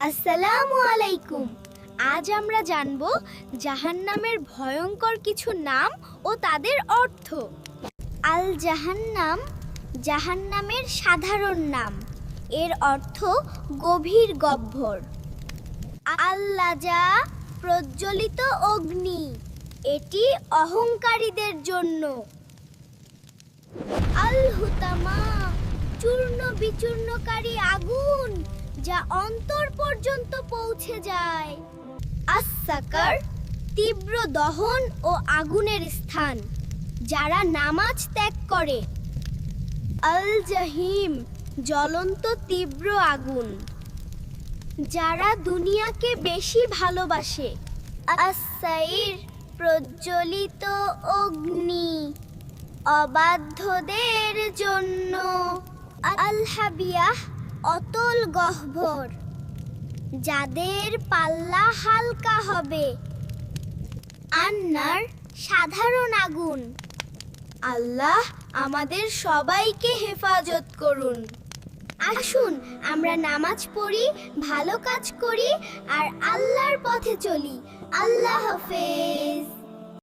আসসালামু আলাইকুম। আজ আমরা জানব জাহান্নামের ভয়ঙ্কর কিছু নাম ও তাদের অর্থ। আল জাহান্নাম জাহান্নামের সাধারণ নাম, এর অর্থ গভীর গহ্বর। আল লাজা প্রজ্বলিত অগ্নি, এটি অহংকারীদের জন্য। আল হুতামা চূর্ণ বিচূর্ণকারী আগুন, যা অন্তর পর্যন্ত পৌঁছে যায়। আস-সাকার তীব্র দহন ও আগুনের স্থান, যারা নামাজ ত্যাগ করে। আল জাহিম জ্বলন্ত তীব্র আগুন, যারা দুনিয়াকে বেশি ভালোবাসে। আস-সাইর প্রজ্বলিত অগ্নি, অবাধ্যদের জন্য। আল হাবিয়াহ অতল গহ্বর, যাদের পাল্লা হালকা হবে। আন্নার সাধারণ আগুন। আল্লাহ আমাদের সবাইকে হেফাজত করুন। আসুন আমরা নামাজ পড়ি, ভালো কাজ করি আর আল্লাহর পথে চলি। আল্লাহ হাফেজ।